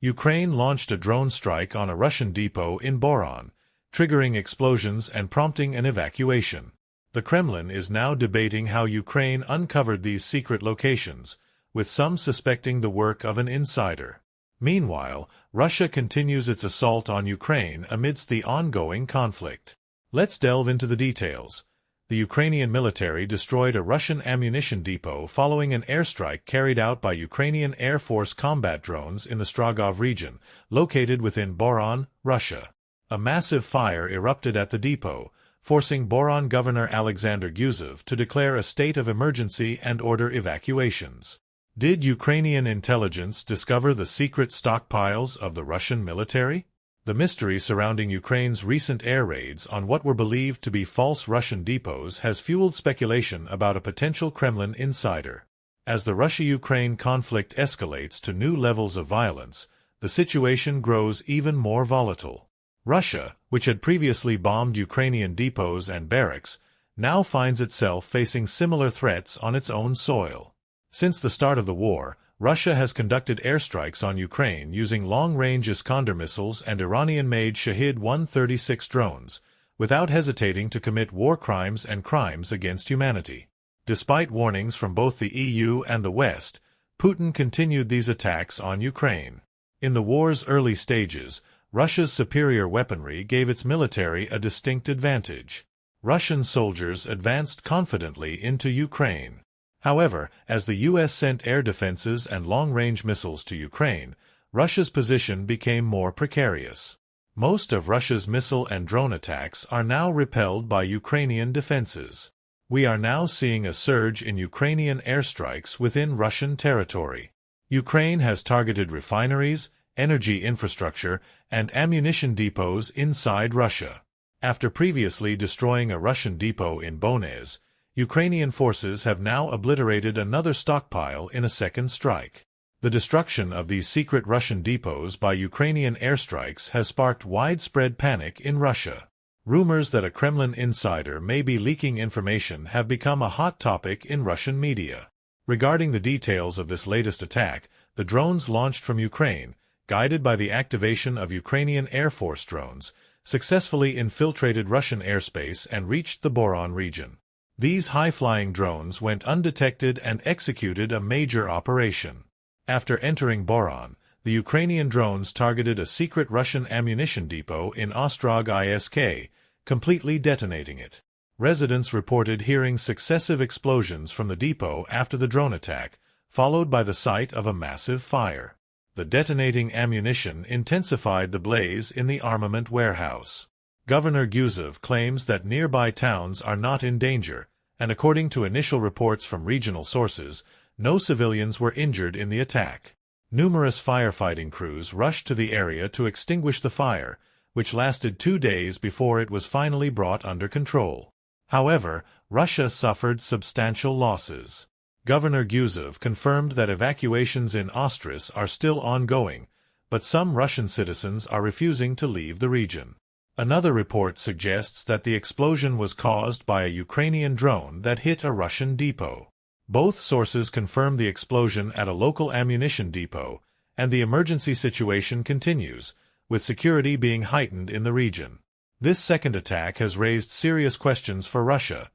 Ukraine launched a drone strike on a Russian depot in Voronezh, triggering explosions and prompting an evacuation. The Kremlin is now debating how Ukraine uncovered these secret locations, with some suspecting the work of an insider. Meanwhile, Russia continues its assault on Ukraine amidst the ongoing conflict. Let's delve into the details. The Ukrainian military destroyed a Russian ammunition depot following an airstrike carried out by Ukrainian Air Force combat drones in the Strogov region, located within Voronezh, Russia. A massive fire erupted at the depot, forcing Voronezh Governor Alexander Guzov to declare a state of emergency and order evacuations. Did Ukrainian intelligence discover the secret stockpiles of the Russian military? The mystery surrounding Ukraine's recent air raids on what were believed to be false Russian depots has fueled speculation about a potential Kremlin insider. As the Russia-Ukraine conflict escalates to new levels of violence, the situation grows even more volatile. Russia, which had previously bombed Ukrainian depots and barracks, now finds itself facing similar threats on its own soil. Since the start of the war, Russia has conducted airstrikes on Ukraine using long-range Iskander missiles and Iranian-made Shahid-136 drones, without hesitating to commit war crimes and crimes against humanity. Despite warnings from both the EU and the West, Putin continued these attacks on Ukraine. In the war's early stages, Russia's superior weaponry gave its military a distinct advantage. Russian soldiers advanced confidently into Ukraine. However, as the U.S. sent air defenses and long-range missiles to Ukraine, Russia's position became more precarious. Most of Russia's missile and drone attacks are now repelled by Ukrainian defenses. We are now seeing a surge in Ukrainian airstrikes within Russian territory. Ukraine has targeted refineries, energy infrastructure, and ammunition depots inside Russia. After previously destroying a Russian depot in Voronezh, Ukrainian forces have now obliterated another stockpile in a second strike. The destruction of these secret Russian depots by Ukrainian airstrikes has sparked widespread panic in Russia. Rumors that a Kremlin insider may be leaking information have become a hot topic in Russian media. Regarding the details of this latest attack, the drones launched from Ukraine, guided by the activation of Ukrainian Air Force drones, successfully infiltrated Russian airspace and reached the Voronezh region. These high-flying drones went undetected and executed a major operation. After entering Voronezh, the Ukrainian drones targeted a secret Russian ammunition depot in Ostrog Isk, completely detonating it. Residents reported hearing successive explosions from the depot after the drone attack, followed by the sight of a massive fire. The detonating ammunition intensified the blaze in the armament warehouse. Governor Guzov claims that nearby towns are not in danger, and according to initial reports from regional sources, no civilians were injured in the attack. Numerous firefighting crews rushed to the area to extinguish the fire, which lasted 2 days before it was finally brought under control. However, Russia suffered substantial losses. Governor Guzov confirmed that evacuations in Ostris are still ongoing, but some Russian citizens are refusing to leave the region. Another report suggests that the explosion was caused by a Ukrainian drone that hit a Russian depot. Both sources confirm the explosion at a local ammunition depot, and the emergency situation continues, with security being heightened in the region. This second attack has raised serious questions for Russia.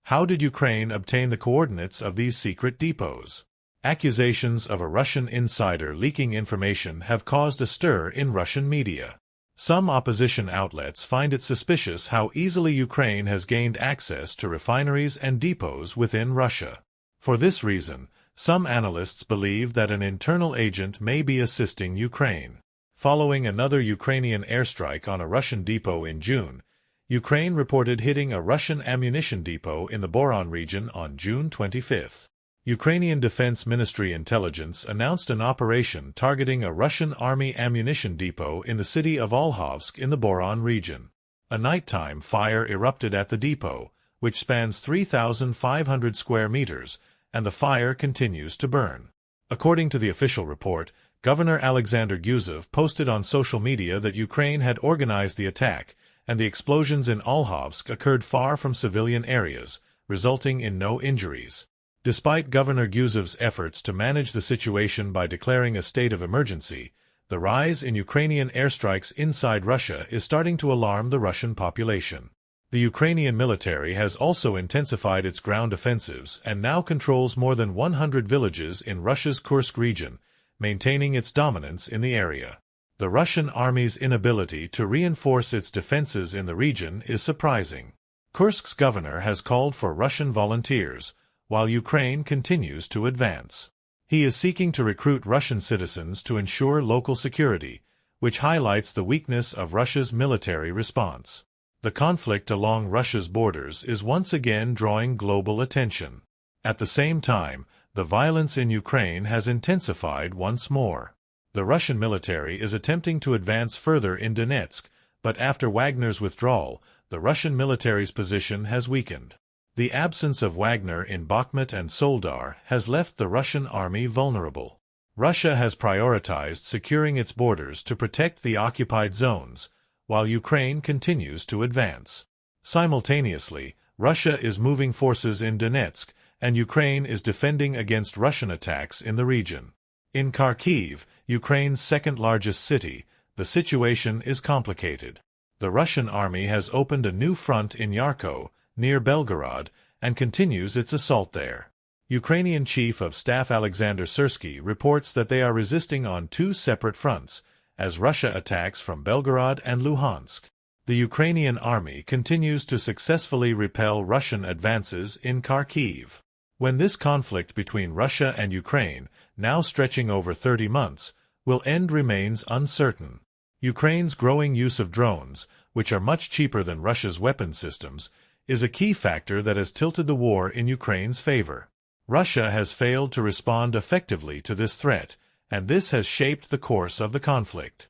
How did Ukraine obtain the coordinates of these secret depots? Accusations of a Russian insider leaking information have caused a stir in Russian media. Some opposition outlets find it suspicious how easily Ukraine has gained access to refineries and depots within Russia. For this reason, some analysts believe that an internal agent may be assisting Ukraine. Following another Ukrainian airstrike on a Russian depot in June, Ukraine reported hitting a Russian ammunition depot in the Voronezh region on June 25. Ukrainian Defense Ministry intelligence announced an operation targeting a Russian Army ammunition depot in the city of Olhovsk in the Voronezh region. A nighttime fire erupted at the depot, which spans 3,500 square meters, and the fire continues to burn. According to the official report, Governor Alexander Guzov posted on social media that Ukraine had organized the attack, and the explosions in Olhovsk occurred far from civilian areas, resulting in no injuries. Despite Governor Guzov's efforts to manage the situation by declaring a state of emergency, The rise in Ukrainian airstrikes inside Russia is starting to alarm the Russian population. The Ukrainian military has also intensified its ground offensives and now controls more than 100 villages in Russia's Kursk region, maintaining its dominance in the area. The Russian army's inability to reinforce its defenses in the region is surprising. Kursk's governor has called for Russian volunteers, while Ukraine continues to advance. He is seeking to recruit Russian citizens to ensure local security, which highlights the weakness of Russia's military response. The conflict along Russia's borders is once again drawing global attention. At the same time, the violence in Ukraine has intensified once more. The Russian military is attempting to advance further in Donetsk, but after Wagner's withdrawal, the Russian military's position has weakened. The absence of Wagner in Bakhmut and Soledar has left the Russian army vulnerable. Russia has prioritized securing its borders to protect the occupied zones, while Ukraine continues to advance. Simultaneously, Russia is moving forces in Donetsk, and Ukraine is defending against Russian attacks in the region. In Kharkiv, Ukraine's second-largest city, the situation is complicated. The Russian army has opened a new front in Yarko, near Belgorod, and continues its assault there. Ukrainian Chief of Staff Alexander Syrsky reports that they are resisting on two separate fronts, as Russia attacks from Belgorod and Luhansk. The Ukrainian army continues to successfully repel Russian advances in Kharkiv. When this conflict between Russia and Ukraine, now stretching over 30 months, will end remains uncertain. Ukraine's growing use of drones, which are much cheaper than Russia's weapon systems, is a key factor that has tilted the war in Ukraine's favor. Russia has failed to respond effectively to this threat, and this has shaped the course of the conflict.